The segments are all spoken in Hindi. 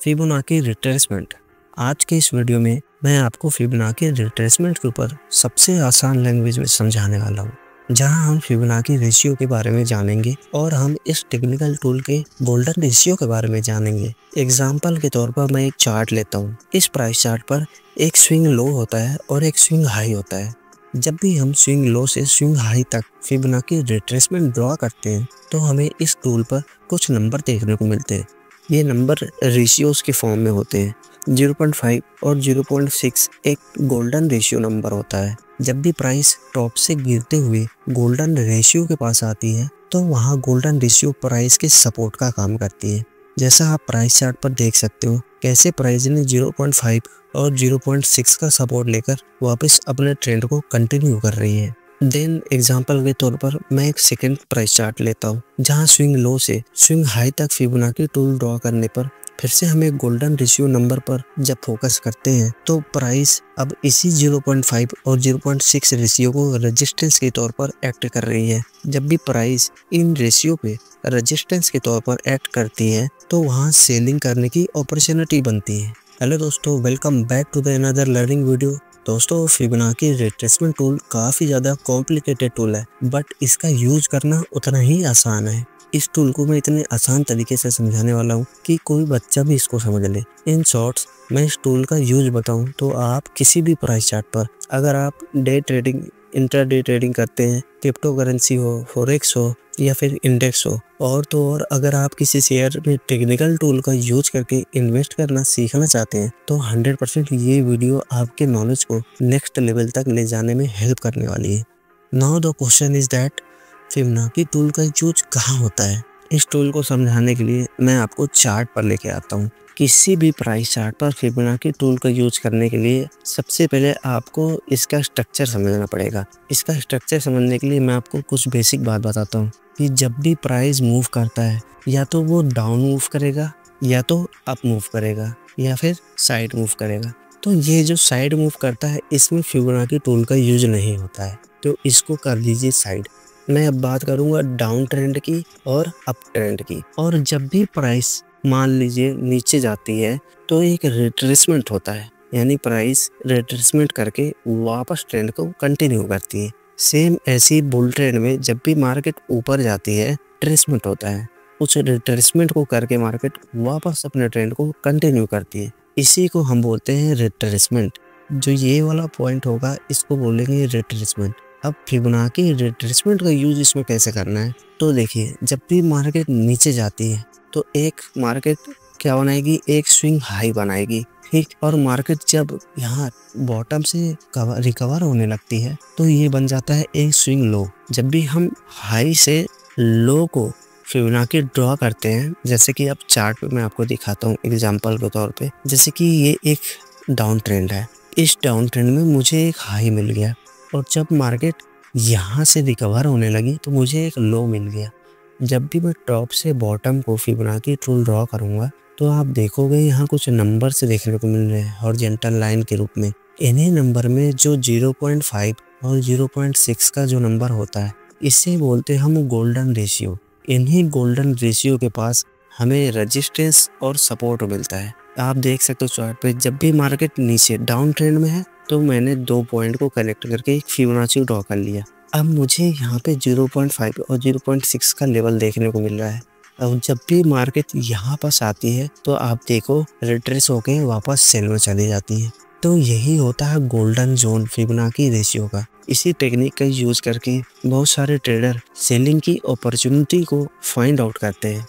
Fibonacci retracement. आज के इस वीडियो में मैं आपको फिबोनाची रिट्रेसमेंट के ऊपर सबसे आसान लैंग्वेज में समझाने वाला हूँ, जहां हम फिबोनाची रेशियो के बारे में जानेंगे और हम इस टेक्निकल टूल के गोल्डन रेशियो के बारे में जानेंगे। एग्जाम्पल के तौर पर मैं एक चार्ट लेता हूँ। इस प्राइस चार्ट पर एक स्विंग लो होता है और एक स्विंग हाई होता है। जब भी हम स्विंग लो से स्विंग हाई तक फिबोनाची रिट्रेसमेंट ड्रॉ करते हैं तो हमें इस टूल पर कुछ नंबर देखने को मिलते हैं। ये नंबर रेशियोज के फॉर्म में होते हैं। 0.5 और 0.6 एक गोल्डन रेशियो नंबर होता है। जब भी प्राइस टॉप से गिरते हुए गोल्डन रेशियो के पास आती है तो वहाँ गोल्डन रेशियो प्राइस के सपोर्ट का काम करती है। जैसा आप प्राइस चार्ट पर देख सकते हो कैसे प्राइस ने 0.5 और 0.6 का सपोर्ट लेकर वापस अपने ट्रेंड को कंटिन्यू कर रही है। देन एग्जांपल के तौर पर मैं एक सेकंड प्राइस चार्ट लेता हूँ, जहाँ स्विंग लो से स्विंग हाई तक फिबोनाची टूल ड्रॉ करने पर फिर से हमें गोल्डन रेशियो नंबर पर जब फोकस करते हैं तो प्राइस अब इसी 0.5 और 0.6 रेशियो को रेजिस्टेंस के तौर पर एक्ट कर रही है। जब भी प्राइस इन रेशियो पे रेजिस्टेंस के तौर पर एक्ट करती है तो वहाँ सेलिंग करने की अपॉर्चुनिटी बनती है। हेलो दोस्तों, welcome back to the another learning video. दोस्तों, फिबोनाची रिट्रेसमेंट टूल काफ़ी ज़्यादा कॉम्प्लिकेटेड टूल है, बट इसका यूज करना उतना ही आसान है। इस टूल को मैं इतने आसान तरीके से समझाने वाला हूँ कि कोई बच्चा भी इसको समझ ले। इन शॉर्ट्स मैं इस टूल का यूज बताऊँ तो आप किसी भी प्राइस चार्ट पर, अगर आप डे ट्रेडिंग, इंट्राडे ट्रेडिंग करते हैं, क्रिप्टो करेंसी हो, फॉरेक्स हो या फिर इंडेक्स हो, और तो और अगर आप किसी शेयर में टेक्निकल टूल का यूज करके इन्वेस्ट करना सीखना चाहते हैं तो 100% ये वीडियो आपके नॉलेज को नेक्स्ट लेवल तक ले जाने में हेल्प करने वाली है। Now the question is that Fibonacci tool का यूज कहाँ होता है। इस टूल को समझाने के लिए मैं आपको चार्ट पर लेके आता हूँ। किसी भी प्राइस चार्ट पर फिबोनाची टूल का यूज करने के लिए सबसे पहले आपको इसका स्ट्रक्चर समझना पड़ेगा। इसका स्ट्रक्चर समझने के लिए मैं आपको कुछ बेसिक बात बताता हूँ कि जब भी प्राइस मूव करता है या तो वो डाउन मूव करेगा या तो अप मूव करेगा या फिर साइड मूव करेगा। तो ये जो साइड मूव करता है इसमें फिबोनाची टूल का यूज नहीं होता है, तो इसको कर दीजिए साइड। मैं अब बात करूंगा डाउन ट्रेंड की और अप ट्रेंड की। और जब भी प्राइस मान लीजिए नीचे जाती है तो एक रिट्रेसमेंट होता है, यानी प्राइस रिट्रेसमेंट करके वापस ट्रेंड को कंटिन्यू करती है। सेम ऐसी बुल ट्रेंड में जब भी मार्केट ऊपर जाती है रिट्रेसमेंट होता है, उस रिट्रेसमेंट को करके मार्केट वापस अपने ट्रेंड को कंटिन्यू करती है। इसी को हम बोलते हैं रिट्रेसमेंट। जो ये वाला पॉइंट होगा इसको बोलेंगे रिट्रेसमेंट। अब फिबोनाची रिट्रेसमेंट का यूज इसमें कैसे करना है, तो देखिए, जब भी मार्केट नीचे जाती है तो एक मार्केट क्या बनाएगी, एक स्विंग हाई बनाएगी, ठीक। और मार्केट जब यहाँ बॉटम से रिकवर होने लगती है तो ये बन जाता है एक स्विंग लो। जब भी हम हाई से लो को फिबोनाची ड्रॉ करते हैं, जैसे कि अब चार्ट पे मैं आपको दिखाता हूँ एग्जाम्पल के तौर पे, जैसे कि ये एक डाउन ट्रेंड है। इस डाउन ट्रेंड में मुझे एक हाई मिल गया और जब मार्केट यहाँ से रिकवर होने लगी तो मुझे एक लो मिल गया। जब भी मैं टॉप से बॉटम को फिबोनाची टूल ड्रॉ करूँगा तो आप देखोगे यहाँ कुछ नंबर से देखने को मिल रहे हैं हॉरिजॉन्टल लाइन के रूप में। इन्हीं नंबर में जो 0.5 और 0.6 का जो नंबर होता है इसे बोलते हैं हम गोल्डन रेशियो। इन्हीं गोल्डन रेशियो के पास हमें रेजिस्टेंस और सपोर्ट मिलता है। आप देख सकते हो चार्ट पे, जब भी मार्केट नीचे डाउन ट्रेंड में है तो मैंने दो पॉइंट को कनेक्ट करके एक फिबोनाची ड्रॉ कर लिया। अब मुझे यहाँ पे 0.5 और 0.6 का लेवल देखने को मिल रहा है। अब जब भी मार्केट यहाँ पास आती है तो आप देखो रिट्रेस होके वापस सेल में चली जाती है। तो यही होता है गोल्डन जोन फिबोनाची रेशियो का। इसी टेक्निक का यूज करके बहुत सारे ट्रेडर सेलिंग की अपॉर्चुनिटी को फाइंड आउट करते हैं।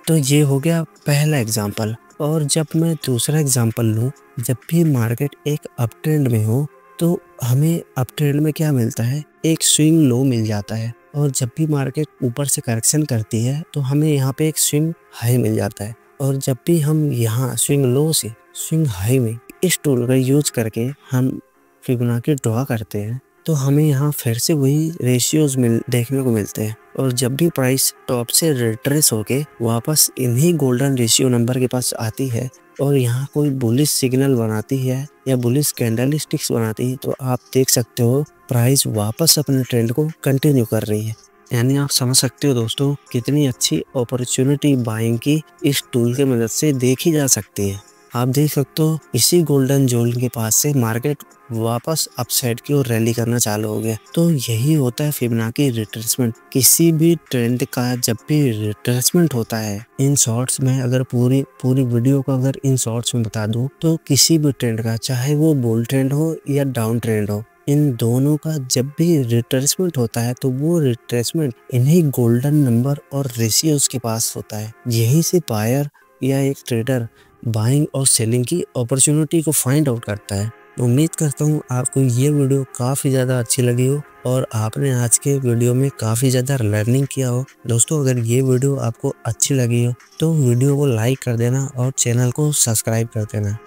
तो ये हो गया पहला एग्जाम्पल। और जब मैं दूसरा एग्जाम्पल लूँ, जब भी मार्केट एक अप ट्रेंड में हो तो हमें अप ट्रेंड में क्या मिलता है, एक स्विंग लो मिल जाता है। और जब भी मार्केट ऊपर से करेक्शन करती है तो हमें यहाँ पे एक स्विंग हाई मिल जाता है। और जब भी हम यहाँ स्विंग लो से स्विंग हाई में इस टूल का यूज करके हम फिबोनाची ड्रॉ करते हैं तो हमें यहाँ फिर से वही रेशियोज देखने को मिलते हैं। और जब भी प्राइस टॉप से रिट्रेस होके वापस इन्हीं गोल्डन रेशियो नंबर के पास आती है और यहाँ कोई बुलिश सिग्नल बनाती है या बुलिश कैंडलस्टिक्स बनाती है तो आप देख सकते हो प्राइस वापस अपने ट्रेंड को कंटिन्यू कर रही है। यानी आप समझ सकते हो दोस्तों कितनी अच्छी अपॉर्चुनिटी बाइंग की इस टूल के मदद से देखी जा सकती है। आप देख सकते हो इसी गोल्डन जोन के पास से मार्केट वापस अपसाइड की ओर रैली करना चालू हो गया। तो यही होता है फिबोनाची रिट्रेसमेंट। किसी भी ट्रेंड का जब भी रिट्रेसमेंट होता है, इन शॉर्ट्स में अगर पूरी वीडियो को अगर इन शॉर्ट्स में बता दूं तो किसी भी ट्रेंड का, चाहे वो बुल ट्रेंड हो या डाउन ट्रेंड हो, इन दोनों का जब भी रिट्रेसमेंट होता है तो वो रिट्रेसमेंट इन्हीं गोल्डन नंबर और रेशियोज के पास होता है। यहीं से बायर या एक ट्रेडर बाइंग और सेलिंग की अपॉर्चुनिटी को फाइंड आउट करता है। उम्मीद करता हूँ आपको ये वीडियो काफ़ी ज़्यादा अच्छी लगी हो और आपने आज के वीडियो में काफ़ी ज़्यादा लर्निंग किया हो। दोस्तों अगर ये वीडियो आपको अच्छी लगी हो तो वीडियो को लाइक कर देना और चैनल को सब्सक्राइब कर देना।